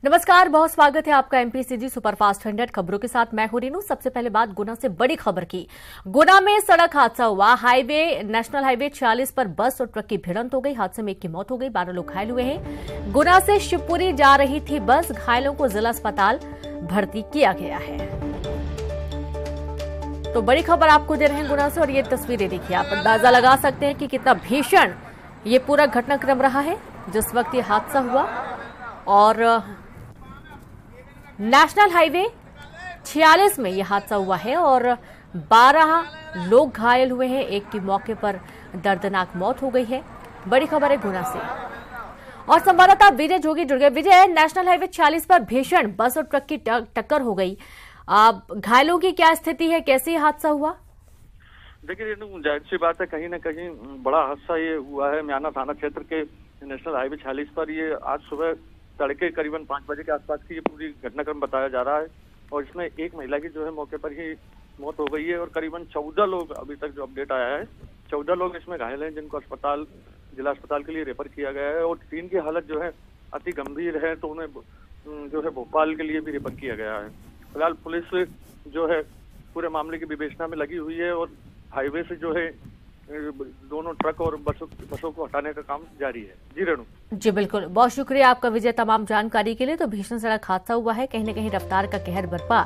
नमस्कार, बहुत स्वागत है आपका एमपीसीजी सुपरफास्ट 100 खबरों के साथ। मैं हूं रीनू। सबसे पहले बात गुना से बड़ी खबर की। गुना में सड़क हादसा हुआ। नेशनल हाईवे 46 पर बस और ट्रक की भिड़ंत हो गई। हादसे में एक की मौत हो गई, 12 लोग घायल हुए हैं। गुना से शिवपुरी जा रही थी बस। घायलों को जिला अस्पताल भर्ती किया गया है। तो बड़ी खबर आपको दे रहे हैं गुना से, और ये तस्वीरें देखिए। आप अंदाजा लगा सकते हैं कि कितना भीषण ये पूरा घटनाक्रम रहा है जिस वक्त ये हादसा हुआ। और नेशनल हाईवे 46 में यह हादसा हुआ है और 12 लोग घायल हुए हैं। एक की मौके पर दर्दनाक मौत हो गई है। बड़ी खबर है गुना से, और संवाददाता विजय जोगी जुड़ गए। विजय, नेशनल हाईवे 46 पर भीषण बस और ट्रक की टक्कर हो गई। घायलों की क्या स्थिति है, कैसे हादसा हुआ? देखिए, जाहिर सी बात है, कहीं न कहीं बड़ा हादसा ये हुआ है म्याना थाना क्षेत्र के नेशनल हाईवे 46 पर। ये आज सुबह तड़के करीबन 5 बजे के आसपास की ये पूरी घटनाक्रम बताया जा रहा है, और इसमें एक महिला की जो है मौके पर ही मौत हो गई है, और करीबन 14 लोग अभी तक जो अपडेट आया है 14 लोग इसमें घायल हैं, जिनको जिला अस्पताल के लिए रेफर किया गया है, और 3 की हालत जो है अति गंभीर है, तो उन्हें जो है भोपाल के लिए भी रेफर किया गया है। फिलहाल पुलिस जो है पूरे मामले की विवेचना में लगी हुई है, और हाईवे से जो है दोनों ट्रक और बसों को हटाने का काम जारी है। जी रेणु। जी बिल्कुल, बहुत शुक्रिया आपका विजय तमाम जानकारी के लिए। तो भीषण सड़क हादसा हुआ है, कहीं न कहीं रफ्तार का कहर बरपा,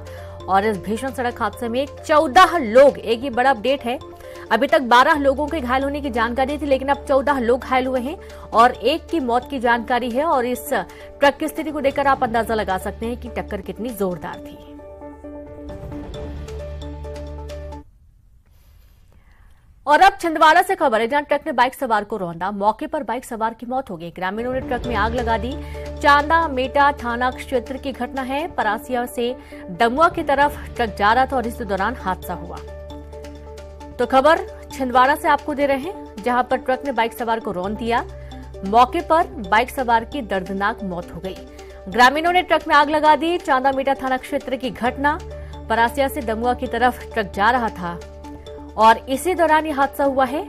और इस भीषण सड़क हादसे में 14 लोग, एक ही बड़ा अपडेट है। अभी तक 12 लोगों के घायल होने की जानकारी थी, लेकिन अब 14 लोग घायल हुए हैं और एक की मौत की जानकारी है। और इस ट्रक की स्थिति को देखकर आप अंदाजा लगा सकते हैं कि टक्कर कितनी जोरदार थी। और अब छिंदवाड़ा से खबर है, जहां ट्रक ने बाइक सवार को रौंदा। मौके पर बाइक सवार की मौत हो गई। ग्रामीणों ने ट्रक में आग लगा दी। चांदा मेटा थाना क्षेत्र की घटना है। परासिया से डमुआ की तरफ ट्रक जा रहा था और इसी दौरान हादसा हुआ। तो खबर छिंदवाड़ा से आपको दे रहे हैं, जहां पर ट्रक ने बाइक सवार को रौंद दिया। मौके पर बाइक सवार की दर्दनाक मौत हो गई। ग्रामीणों ने ट्रक में आग लगा दी। चांदा मेटा थाना क्षेत्र की घटना, परासिया से डमुआ की तरफ ट्रक जा रहा था और इसी दौरान ये हादसा हुआ है।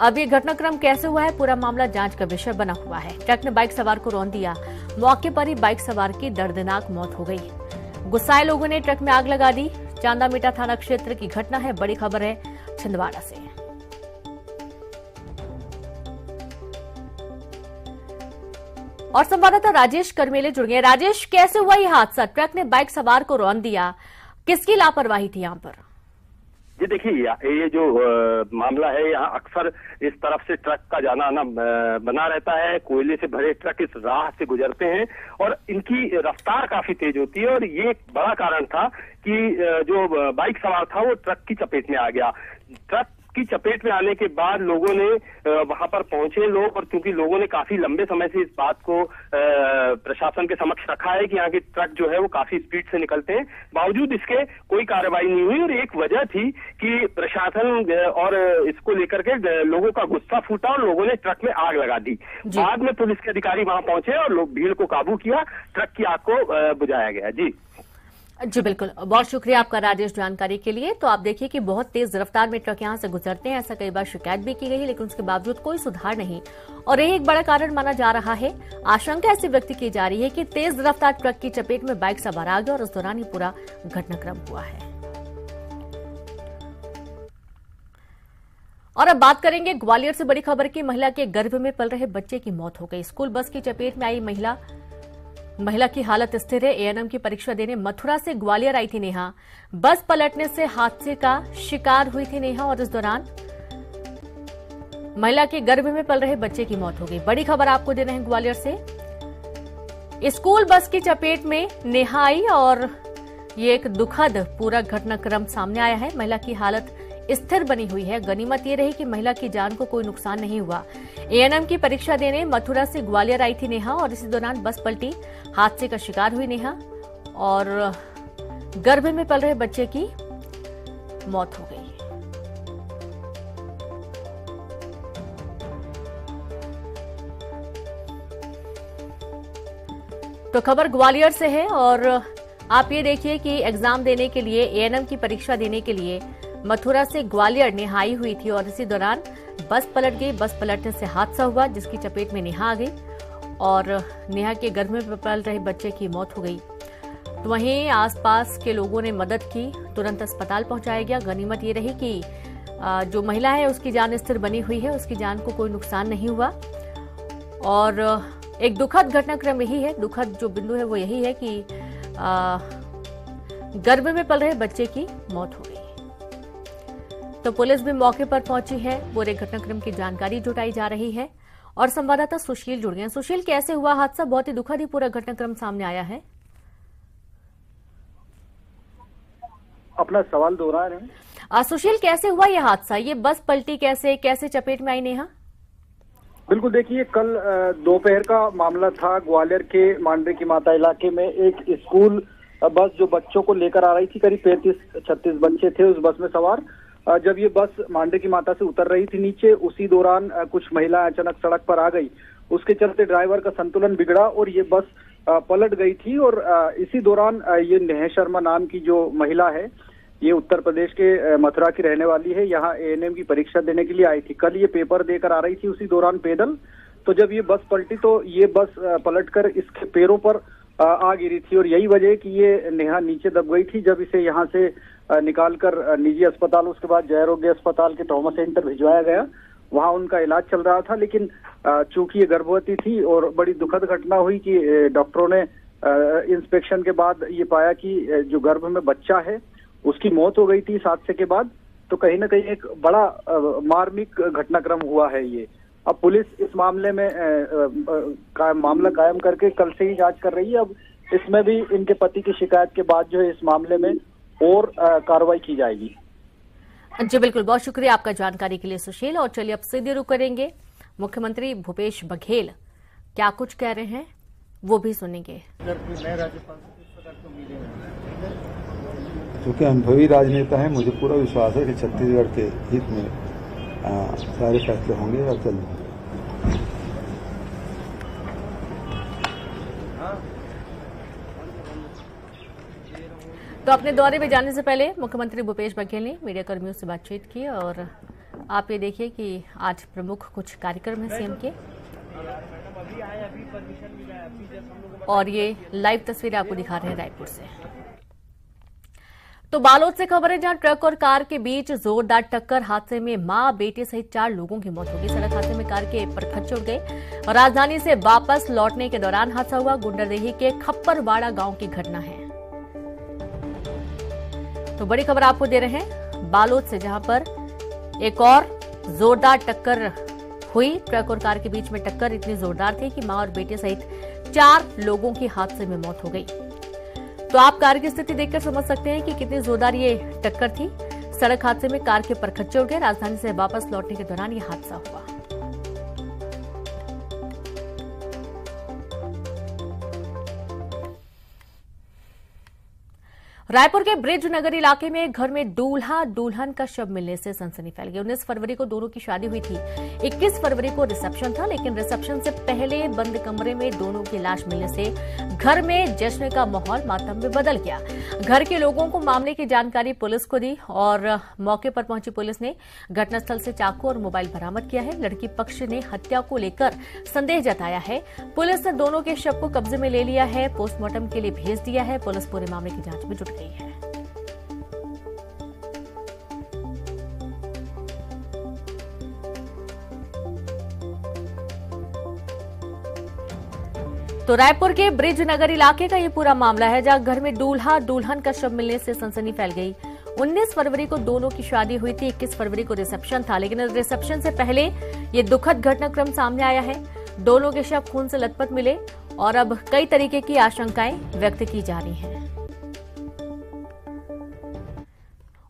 अब ये घटनाक्रम कैसे हुआ है, पूरा मामला जांच का विषय बना हुआ है। ट्रक ने बाइक सवार को रौंद दिया। मौके पर ही बाइक सवार की दर्दनाक मौत हो गई। गुस्साए लोगों ने ट्रक में आग लगा दी। चांदा मेटा थाना क्षेत्र की घटना है। बड़ी खबर है छिंदवाड़ा से। और संवाददाता राजेश करमेले जुड़ गए। राजेश, कैसे हुआ ये हादसा? ट्रक ने बाइक सवार को रौंद दिया, किसकी लापरवाही थी यहाँ पर? जी देखिए, ये जो मामला है, यहाँ अक्सर इस तरफ से ट्रक का जाना आना बना रहता है। कोयले से भरे ट्रक इस राह से गुजरते हैं और इनकी रफ्तार काफी तेज होती है, और ये एक बड़ा कारण था कि जो बाइक सवार था वो ट्रक की चपेट में आ गया। ट्रक की चपेट में आने के बाद लोगों ने वहां पर पहुंचे लोग, और क्योंकि लोगों ने काफी लंबे समय से इस बात को प्रशासन के समक्ष रखा है कि यहाँ के ट्रक जो है वो काफी स्पीड से निकलते हैं, बावजूद इसके कोई कार्रवाई नहीं हुई। और एक वजह थी कि प्रशासन और इसको लेकर के लोगों का गुस्सा फूटा और लोगों ने ट्रक में आग लगा दी। बाद में पुलिस के अधिकारी वहां पहुंचे और लोग भीड़ को काबू किया, ट्रक की आग को बुझाया गया। जी बिल्कुल, बहुत शुक्रिया आपका राजेश जानकारी के लिए। तो आप देखिए कि बहुत तेज रफ्तार में ट्रक यहां से गुजरते हैं, ऐसा कई बार शिकायत भी की गई है, लेकिन उसके बावजूद कोई सुधार नहीं, और यही एक बड़ा कारण माना जा रहा है। आशंका ऐसी व्यक्त की जा रही है कि तेज रफ्तार ट्रक की चपेट में बाइक सवार आ गया और उस दौरान ही पूरा घटनाक्रम हुआ है। और अब बात करेंगे ग्वालियर से बड़ी खबर की। महिला के गर्भ में पल रहे बच्चे की मौत हो गई। स्कूल बस की चपेट में आई महिला की हालत स्थिर है। एएनएम की परीक्षा देने मथुरा से ग्वालियर आई थी नेहा। बस पलटने से हादसे का शिकार हुई थी नेहा, और इस दौरान महिला के गर्भ में पल रहे बच्चे की मौत हो गई। बड़ी खबर आपको दे रहे हैं ग्वालियर से। स्कूल बस की चपेट में नेहा आई और ये एक दुखद पूरा घटनाक्रम सामने आया है। महिला की हालत स्थिर बनी हुई है। गनीमत ये रही कि महिला की जान को कोई नुकसान नहीं हुआ। एएनएम की परीक्षा देने मथुरा से ग्वालियर आई थी नेहा, और इसी दौरान बस पलटी, हादसे का शिकार हुई नेहा और गर्भ में पल रहे बच्चे की मौत हो गई। तो खबर ग्वालियर से है, और आप ये देखिए कि एग्जाम देने के लिए, एएनएम की परीक्षा देने के लिए मथुरा से ग्वालियर नेहा आई हुई थी, और इसी दौरान बस पलट गई। बस पलटने से हादसा हुआ, जिसकी चपेट में नेहा आ गई और नेहा के गर्भ में पल रहे बच्चे की मौत हो गई। तो वहीं आसपास के लोगों ने मदद की, तुरंत अस्पताल पहुंचाया गया। गनीमत ये रही कि जो महिला है उसकी जान स्थिर बनी हुई है, उसकी जान को कोई नुकसान नहीं हुआ। और एक दुखद घटनाक्रम यही है, दुखद जो बिंदु है वो यही है कि गर्भ में पल रहे बच्चे की मौत हो गई। तो पुलिस भी मौके पर पहुंची है, पूरे घटनाक्रम की जानकारी जुटाई जा रही है और संवाददाता सुशील जुड़ गए। सुशील, कैसे हुआ हादसा? बहुत ही दुखद ही पूरा घटनाक्रम सामने आया है। अपना सवाल दोहरा रहे हैं। सुशील, कैसे हुआ यह हादसा? ये बस पलटी कैसे चपेट में आई नेहा? बिल्कुल, देखिए कल दोपहर का मामला था। ग्वालियर के मांडवे की माता इलाके में एक स्कूल बस जो बच्चों को लेकर आ रही थी, करीब 35-36 बच्चे थे उस बस में सवार। जब ये बस मांडवे की माता से उतर रही थी नीचे, उसी दौरान कुछ महिलाएं अचानक सड़क पर आ गई। उसके चलते ड्राइवर का संतुलन बिगड़ा और ये बस पलट गई थी। और इसी दौरान ये नेहा शर्मा नाम की जो महिला है, ये उत्तर प्रदेश के मथुरा की रहने वाली है, यहाँ एएनएम की परीक्षा देने के लिए आई थी। कल ये पेपर देकर आ रही थी उसी दौरान पैदल। तो जब ये बस पलटी तो ये बस पलटकर इसके पैरों पर आ गिरी थी और यही वजह कि ये नेहा नीचे दब गई थी। जब इसे यहाँ से निकालकर निजी अस्पताल, उसके बाद जय आरोग्य अस्पताल के ट्रॉमा सेंटर भिजवाया गया, वहाँ उनका इलाज चल रहा था। लेकिन चूंकि ये गर्भवती थी और बड़ी दुखद घटना हुई कि डॉक्टरों ने इंस्पेक्शन के बाद ये पाया कि जो गर्भ में बच्चा है उसकी मौत हो गई थी इस हादसे के बाद। तो कहीं ना कहीं एक बड़ा मार्मिक घटनाक्रम हुआ है ये। अब पुलिस इस मामले में मामला कायम करके कल से ही जांच कर रही है। अब इसमें भी इनके पति की शिकायत के बाद जो है इस मामले में और कार्रवाई की जाएगी। जी बिल्कुल, बहुत शुक्रिया आपका जानकारी के लिए सुशील। और चलिए अब सीधे रुक करेंगे, मुख्यमंत्री भूपेश बघेल क्या कुछ कह रहे हैं वो भी सुनेंगे। क्योंकि अनुभवी राजनेता है, मुझे पूरा विश्वास है कि छत्तीसगढ़ के हित में सारे फैसले होंगे और चलेंगे। तो अपने दौरे में जाने से पहले मुख्यमंत्री भूपेश बघेल ने मीडिया कर्मियों से बातचीत की और आप ये देखिए कि आज प्रमुख कुछ कार्यक्रम है सीएम के, और ये लाइव तस्वीरें आपको दिखा रहे हैं रायपुर से। तो बालोद से खबर है, जहां ट्रक और कार के बीच जोरदार टक्कर, हादसे में मां बेटे सहित 4 लोगों की मौत हो गई। सड़क हादसे में कार के परखच्चे उड़ गए और राजधानी से वापस लौटने के दौरान हादसा हुआ। गुंडरदेही के खप्परवाड़ा गांव की घटना है। तो बड़ी खबर आपको दे रहे हैं बालोद से, जहां पर एक और जोरदार टक्कर हुई। ट्रक और कार के बीच में टक्कर इतनी जोरदार थी कि मां और बेटे सहित 4 लोगों की हादसे में मौत हो गई। तो आप कार की स्थिति देखकर समझ सकते हैं कि कितनी जोरदार ये टक्कर थी। सड़क हादसे में कार के परखच्चे उड़ गए। राजधानी से वापस लौटने के दौरान ये हादसा हुआ। रायपुर के ब्रिज नगर इलाके में घर में दूल्हा दुल्हन का शव मिलने से सनसनी फैल गई। 19 फरवरी को दोनों की शादी हुई थी। 21 फरवरी को रिसेप्शन था, लेकिन रिसेप्शन से पहले बंद कमरे में दोनों की लाश मिलने से घर में जश्न का माहौल मातम में बदल गया। घर के लोगों को मामले की जानकारी पुलिस को दी और मौके पर पहुंची पुलिस ने घटनास्थल से चाकू और मोबाइल बरामद किया है। लड़की पक्ष ने हत्या को लेकर संदेह जताया है। पुलिस ने दोनों के शव को कब्जे में ले लिया है, पोस्टमार्टम के लिए भेज दिया है। पुलिस पूरे मामले की जांच में जुट गई है। तो रायपुर के ब्रिज नगर इलाके का ये पूरा मामला है, जहां घर में दूल्हा दुल्हन का शव मिलने से सनसनी फैल गई। 19 फरवरी को दोनों की शादी हुई थी। 21 फरवरी को रिसेप्शन था, लेकिन रिसेप्शन से पहले ये दुखद घटनाक्रम सामने आया है। दोनों के शव खून से लथपथ मिले और अब कई तरीके की आशंकाएं व्यक्त की जा रही हैं।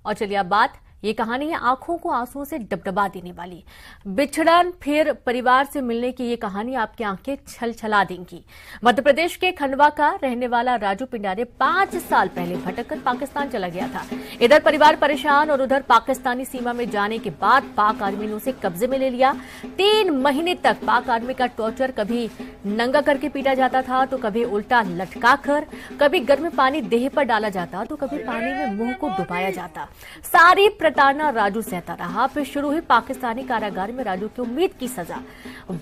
और चलिए अब बात, ये कहानी है आंखों को आंसुओं से डबडबा देने वाली। बिछड़न फिर परिवार से मिलने की ये कहानी आपकी आंखें छलछला देंगी। मध्य प्रदेश के खंडवा का रहने वाला राजू पिंडारे 5 साल पहले भटककर पाकिस्तान चला गया था। इधर परिवार परेशान और उधर पाकिस्तानी सीमा में जाने के बाद पाक आर्मी ने उसे कब्जे में ले लिया। 3 महीने तक पाक आर्मी का टॉर्चर, कभी नंगा करके पीटा जाता था तो कभी उल्टा लटका कर, कभी गर्म पानी देह पर डाला जाता तो कभी पानी में मुंह को डुबाया जाता। सारी ताड़ना राजू सहता रहा। फिर शुरू हुई पाकिस्तानी कारागार में राजू की उम्मीद की सजा।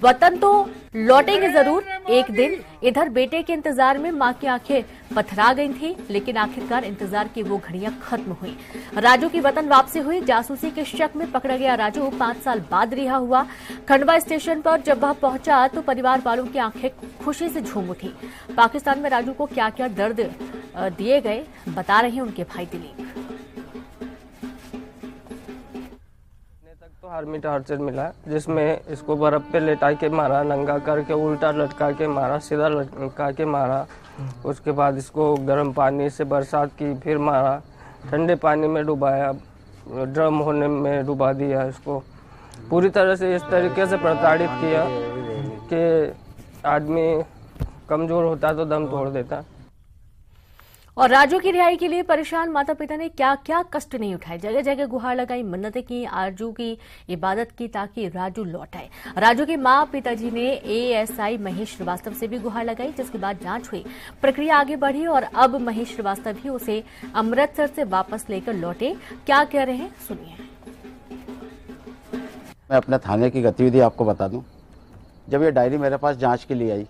वतन तो लौटेंगे जरूर एक दिन। इधर बेटे के इंतजार में मां की आंखें पथरा गई थी, लेकिन आखिरकार इंतजार की वो घड़ियां खत्म हुई। राजू की वतन वापसी हुई। जासूसी के शक में पकड़ा गया राजू 5 साल बाद रिहा हुआ। खंडवा स्टेशन पर जब वह पहुंचा तो परिवार वालों की आंखें खुशी से झूम उठी। पाकिस्तान में राजू को क्या क्या दर्द दिए गए बता रहे हैं उनके भाई दिलीप। तो आर्मी टार्चर मिला, जिसमें इसको बर्फ पे लेटा के मारा, नंगा करके उल्टा लटका के मारा, सीधा लटका के मारा। उसके बाद इसको गर्म पानी से बरसात की, फिर मारा, ठंडे पानी में डुबाया, ड्रम होने में डुबा दिया। इसको पूरी तरह से इस तरीके से प्रताड़ित किया कि आदमी कमजोर होता तो दम तोड़ देता। और राजू की रिहाई के लिए परेशान माता पिता ने क्या क्या कष्ट नहीं उठाए। जगह जगह गुहार लगाई, मन्नतें की, आरजू की इबादत की ताकि राजू लौट आए। राजू के मां पिताजी ने एएसआई महेश श्रीवास्तव से भी गुहार लगाई, जिसके बाद जांच हुई, प्रक्रिया आगे बढ़ी और अब महेश श्रीवास्तव भी उसे अमृतसर से वापस लेकर लौटे। क्या कह रहे हैं सुनिए। मैं अपने थाने की गतिविधि आपको बता दूं। जब ये डायरी मेरे पास जांच के लिए आई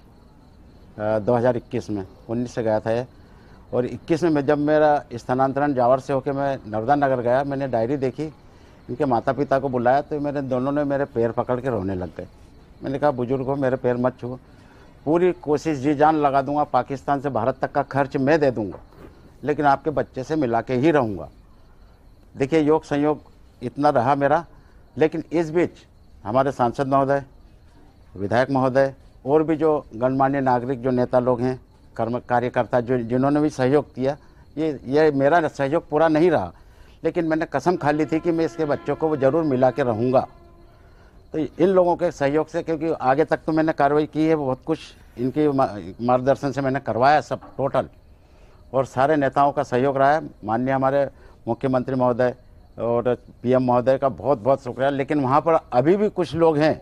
2021 में, 19 से गया था ये, और 21 में जब मेरा स्थानांतरण जावर से होकर मैं नर्मदा नगर गया, मैंने डायरी देखी, इनके माता पिता को बुलाया तो मेरे दोनों ने मेरे पैर पकड़ के रोने लग गए। मैंने कहा बुजुर्ग हो, मेरे पैर मत छुओ, पूरी कोशिश जी जान लगा दूंगा, पाकिस्तान से भारत तक का खर्च मैं दे दूंगा, लेकिन आपके बच्चे से मिला के ही रहूँगा। देखिए योग संयोग इतना रहा मेरा, लेकिन इस बीच हमारे सांसद महोदय, विधायक महोदय और भी जो गणमान्य नागरिक जो नेता लोग हैं, कार्यकर्ता जो जिन्होंने भी सहयोग किया, ये मेरा सहयोग पूरा नहीं रहा, लेकिन मैंने कसम खा ली थी कि मैं इसके बच्चों को वो ज़रूर मिला के रहूँगा। तो इन लोगों के सहयोग से, क्योंकि आगे तक तो मैंने कार्रवाई की है, बहुत कुछ इनके मार्गदर्शन से मैंने करवाया सब टोटल, और सारे नेताओं का सहयोग रहा है। माननीय हमारे मुख्यमंत्री महोदय और पीएम महोदय का बहुत बहुत शुक्रिया। लेकिन वहाँ पर अभी भी कुछ लोग हैं।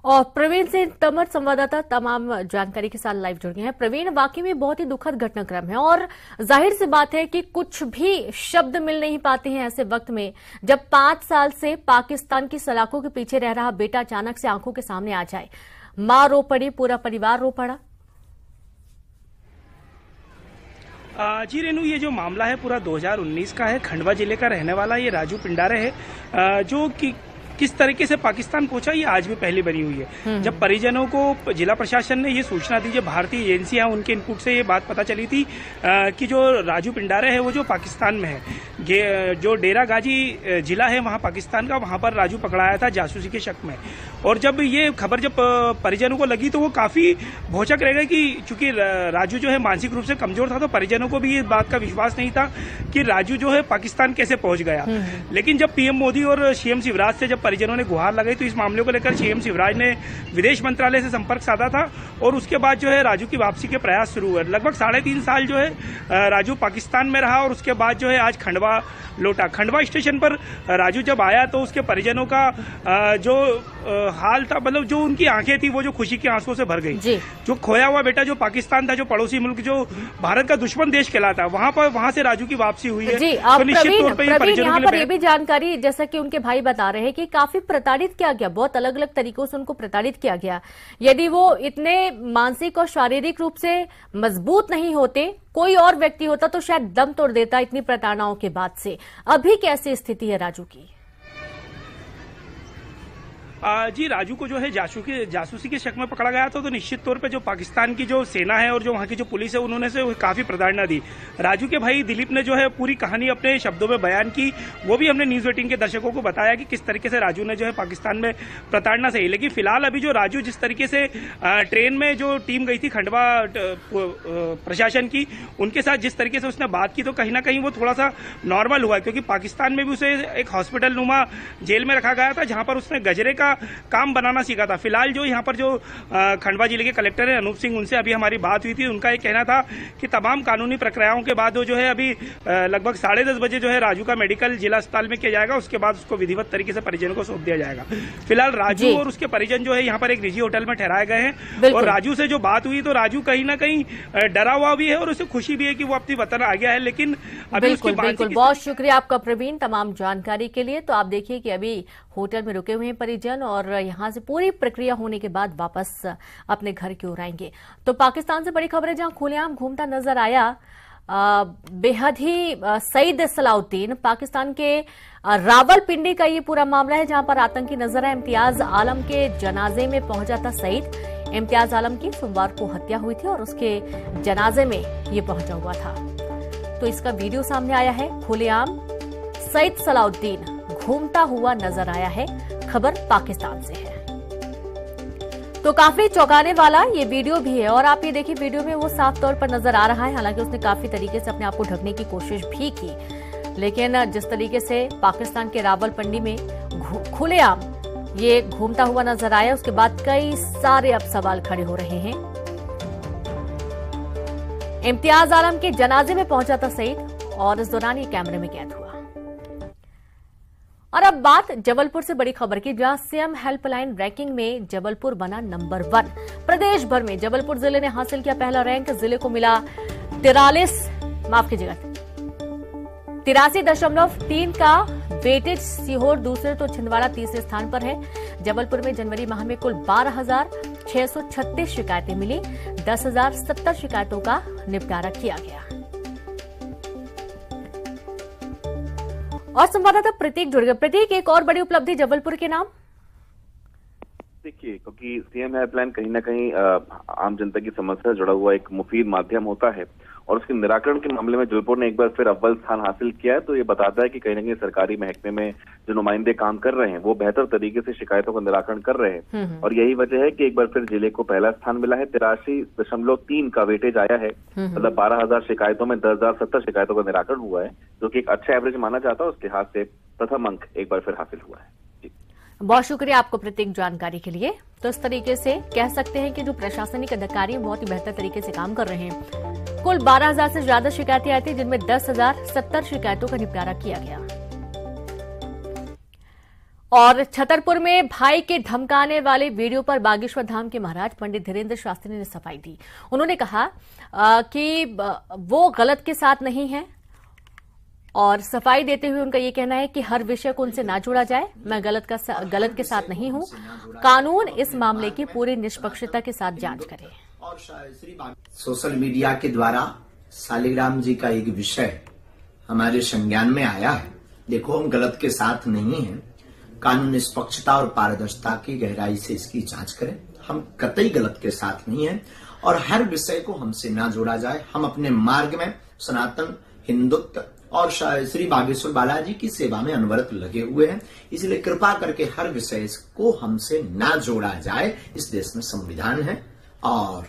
और प्रवीण से तमर संवाददाता तमाम जानकारी के साथ लाइव जुड़ गए हैं। प्रवीण, वाकई में बहुत ही दुखद घटनाक्रम है और जाहिर सी बात है कि कुछ भी शब्द मिल नहीं पाते हैं ऐसे वक्त में, जब 5 साल से पाकिस्तान की सलाखों के पीछे रह रहा बेटा अचानक से आंखों के सामने आ जाए। मां रो पड़ी, पूरा परिवार रो पड़ा। जी रेनू, ये जो मामला है पूरा 2019 का है। खंडवा जिले का रहने वाला ये राजू पिंडारे है, जो कि किस तरीके से पाकिस्तान पहुंचा ये आज भी पहली बनी हुई है। जब परिजनों को जिला प्रशासन ने ये सूचना दी, जब भारतीय एजेंसियां उनके इनपुट से ये बात पता चली थी कि जो राजू पिंडारे है वो जो पाकिस्तान में है, जो डेरा गाजी जिला है वहां पाकिस्तान का, वहां पर राजू पकड़ाया था जासूसी के शक में। और जब ये खबर जब परिजनों को लगी तो वो काफी भौचक रह गए कि चूंकि राजू जो है मानसिक रूप से कमजोर था, तो परिजनों को भी इस बात का विश्वास नहीं था कि राजू जो है पाकिस्तान कैसे पहुंच गया। लेकिन जब पीएम मोदी और सीएम शिवराज से जब परिजनों ने गुहार लगाई तो इस मामले को लेकर सीएम शिवराज ने विदेश मंत्रालय से संपर्क साधा था और उसके बाद जो है राजू की वापसी के प्रयास शुरू हुए। लगभग 3.5 साल जो है राजू पाकिस्तान में रहा और उसके बाद जो है आज खंडवा लौटा। खंडवा स्टेशन पर राजू जब आया तो उसके परिजनों का जो हाल था, मतलब जो उनकी आंखें थी वो जो खुशी के आंसुओं से भर गई। जो खोया हुआ बेटा जो पाकिस्तान था, जो पड़ोसी मुल्क, जो भारत का दुश्मन देश कहलाता, वहां से राजू की वापसी हुई है। तो निश्चित तौर पर यहाँ पर ये भी जानकारी, जैसा कि उनके भाई बता रहे हैं कि काफी प्रताड़ित किया गया, बहुत अलग अलग तरीकों से उनको प्रताड़ित किया गया। यदि वो इतने मानसिक और शारीरिक रूप से मजबूत नहीं होते, कोई और व्यक्ति होता तो शायद दम तोड़ देता इतनी प्रताड़नाओं के बाद से। अभी कैसी स्थिति है राजू की? जी, राजू को जो है जासूसी के शक में पकड़ा गया था, तो निश्चित तौर पे जो पाकिस्तान की जो सेना है और जो वहाँ की जो पुलिस है उन्होंने से काफी प्रताड़ना दी। राजू के भाई दिलीप ने जो है पूरी कहानी अपने शब्दों में बयान की, वो भी हमने न्यूज 18 के दर्शकों को बताया कि किस तरीके से राजू ने जो है पाकिस्तान में प्रताड़ना सही। लेकिन फिलहाल अभी जो राजू जिस तरीके से ट्रेन में जो टीम गई थी खंडवा प्रशासन की, उनके साथ जिस तरीके से उसने बात की, तो कहीं ना कहीं वो थोड़ा सा नॉर्मल हुआ, क्योंकि पाकिस्तान में भी उसे एक हॉस्पिटल नुमा जेल में रखा गया था, जहां पर उसने गजरे का का काम बनाना सीखा था। फिलहाल जो यहाँ पर जो खंडवा जिले के कलेक्टर है अनूप सिंह, उनसे अभी हमारी बात हुई थी। उनका ये कहना था कि तमाम कानूनी प्रक्रियाओं के बाद जो है अभी लगभग 10:30 बजे जो है राजू का मेडिकल जिला अस्पताल में किया जाएगा। उसके बाद उसको विधिवत तरीके से परिजनों को सौंप दिया जाएगा। फिलहाल राजू और उसके परिजन जो है यहाँ पर एक निजी होटल में ठहराए गए हैं और राजू से जो बात हुई तो राजू कहीं ना कहीं डरा हुआ भी है और उसे खुशी भी है कि वो अपनी वतन आ गया है। लेकिन अभी उसकी बिल्कुल बहुत शुक्रिया आपका प्रवीण तमाम जानकारी के लिए। तो आप देखिए कि अभी होटल में रुके हुए हैं परिजन और यहां से पूरी प्रक्रिया होने के बाद वापस अपने घर की ओर आएंगे। तो पाकिस्तान से बड़ी खबर है, जहां खुलेआम घूमता नजर आया बेहद ही सईद सलाउद्दीन। पाकिस्तान के रावलपिंडी का ये पूरा मामला है, जहां पर आतंकी नजर आया। इम्तियाज आलम के जनाजे में पहुंचा था सईद। इम्तियाज आलम की सोमवार को हत्या हुई थी और उसके जनाजे में ये पहुंचा हुआ था। तो इसका वीडियो सामने आया है। खुलेआम सईद सलाउद्दीन घूमता हुआ नजर आया है। खबर पाकिस्तान से है, तो काफी चौंकाने वाला ये वीडियो भी है। और आप ये देखिए वीडियो में वो साफ तौर पर नजर आ रहा है। हालांकि उसने काफी तरीके से अपने आप को ढकने की कोशिश भी की, लेकिन जिस तरीके से पाकिस्तान के रावलपिंडी में खुलेआम ये घूमता हुआ नजर आया, उसके बाद कई सारे अब सवाल खड़े हो रहे हैं। इम्तियाज आलम के जनाजे में पहुंचा था सईद और इस दौरान ये कैमरे में कैद हुआ। और अब बात जबलपुर से बड़ी खबर की, जहां सीएम हेल्पलाइन रैंकिंग में जबलपुर बना नंबर 1। प्रदेश भर में जबलपुर जिले ने हासिल किया पहला रैंक। जिले को मिला 83.3 का वेटेज। सीहोर दूसरे तो छिंदवाड़ा तीसरे स्थान पर है। जबलपुर में जनवरी माह में कुल 12,636 शिकायतें मिली। 10,070 शिकायतों का निपटारा किया गया। और संवाददाता प्रतीक जुड़ गए। प्रतीक, एक और बड़ी उपलब्धि जबलपुर के नाम। देखिए, क्योंकि सीएम हेल्पलाइन कहीं ना कहीं आम जनता की समस्या से जुड़ा हुआ एक मुफीद माध्यम होता है और उसके निराकरण के मामले में जबलपुर ने एक बार फिर अव्वल स्थान हासिल किया है। तो ये बताता है कि कहीं ना कहीं सरकारी महकमे में जो नुमाइंदे काम कर रहे हैं वो बेहतर तरीके से शिकायतों का निराकरण कर रहे हैं और यही वजह है कि एक बार फिर जिले को पहला स्थान मिला है। 83.3 का वेटेज आया है। मतलब 12,000 शिकायतों में 10,070 शिकायतों का निराकरण हुआ है, जो कि एक अच्छा एवरेज माना जाता है। उसके लिहाज से प्रथम अंक एक बार फिर हासिल हुआ है। बहुत शुक्रिया आपको प्रतीक जानकारी के लिए। तो इस तरीके से कह सकते हैं कि जो प्रशासनिक अधिकारी बहुत ही बेहतर तरीके से काम कर रहे हैं। कुल 12,000 से ज्यादा शिकायतें आई थी, जिनमें 10,070 शिकायतों का निपटारा किया गया। और छतरपुर में भाई के धमकाने वाले वीडियो पर बागेश्वर धाम के महाराज पंडित धीरेन्द्र शास्त्री ने सफाई दी। उन्होंने कहा कि वो गलत के साथ नहीं है और सफाई देते हुए उनका ये कहना है कि हर विषय को उनसे ना जोड़ा जाए। मैं गलत के साथ नहीं हूं। कानून इस मामले की पूरी निष्पक्षता के साथ जांच करे। सोशल मीडिया के द्वारा शालिग्राम जी का एक विषय हमारे संज्ञान में आया है। देखो, हम गलत के साथ नहीं हैं। कानून निष्पक्षता और पारदर्शिता की गहराई से इसकी जांच करें। हम कतई गलत के साथ नहीं हैं और हर विषय को हमसे ना जोड़ा जाए। हम अपने मार्ग में सनातन हिंदुत्व और श्री बागेश्वर बालाजी की सेवा में अनवरत लगे हुए हैं। इसलिए कृपा करके हर विषय को हमसे ना जोड़ा जाए। इस देश में संविधान है और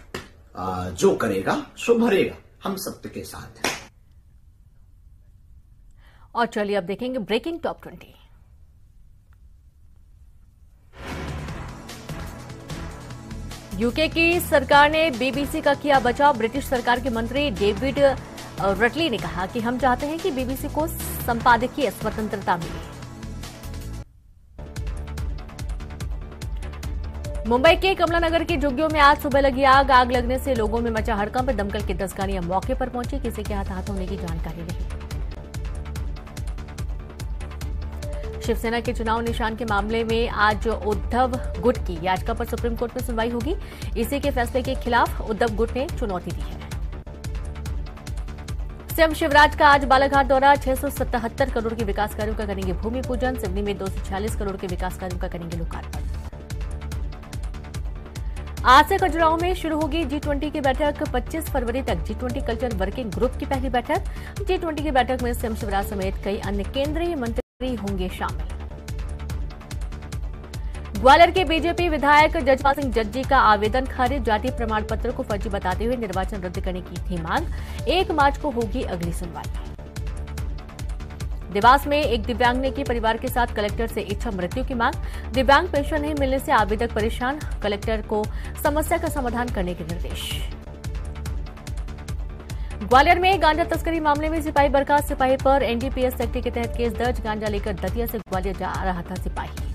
जो करेगा सो भरेगा। हम सत्य के साथ हैं। और चलिए अब देखेंगे ब्रेकिंग टॉप 20। यूके की सरकार ने बीबीसी का किया बचाव। ब्रिटिश सरकार के मंत्री डेविड रटली ने कहा कि हम चाहते हैं कि बीबीसी को संपादकीय स्वतंत्रता मिले। मुंबई के कमला नगर की झुग्गियों में आज सुबह लगी आग। आग लगने से लोगों में मचा हड़कंप। दमकल की 10 गाड़ियां मौके पर पहुंची। किसी के हताहत होने की जानकारी नहीं। शिवसेना के चुनाव निशान के मामले में आज उद्धव गुट की याचिका पर सुप्रीम कोर्ट में सुनवाई होगी। इसी के फैसले के खिलाफ उद्धव गुट ने चुनौती दी है। सीएम शिवराज का आज बालाघाट दौरा। 677 करोड़ के विकास कार्यों का करेंगे भूमि पूजन। सिवनी में 246 करोड़ के विकास कार्यों का करेंगे लोकार्पण। आज से खजुराहो में शुरू होगी G20 की बैठक। 25 फरवरी तक G20 कल्चर वर्किंग ग्रुप की पहली बैठक। G20 की बैठक में सीएम शिवराज समेत कई अन्य केंद्रीय मंत्री होंगे शामिल। ग्वालियर के बीजेपी विधायक जजपाल सिंह जज्जी का आवेदन खारिज। जाति प्रमाण पत्र को फर्जी बताते हुए निर्वाचन रद्द करने की थी मांग। 1 मार्च को होगी अगली सुनवाई। देवास में एक दिव्यांग ने की परिवार के साथ कलेक्टर से इच्छा मृत्यु की मांग। दिव्यांग पेंशन नहीं मिलने से आवेदक परेशान, कलेक्टर को समस्या का समाधान करने के निर्देश। ग्वालियर में गांजा तस्करी मामले में सिपाही बर्खास्त, सिपाही पर एनडीपीएस एक्ट के तहत केस दर्ज। गांजा लेकर दतिया से ग्वालियर जा रहा था सिपाही।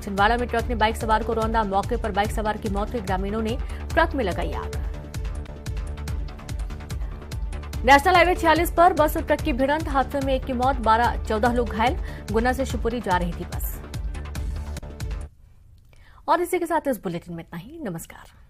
छिंदवाड़ा में ट्रक ने बाइक सवार को रौंदा, मौके पर बाइक सवार की मौत हुई, ग्रामीणों ने ट्रक में लगाई आग। नेशनल हाईवे 46 पर बस और ट्रक की भिड़ंत, हादसे में एक की मौत, 14 लोग घायल। गुना से शिवपुरी जा रही थी बस। और इसी के साथ इस बुलेटिन में इतना ही। नमस्कार।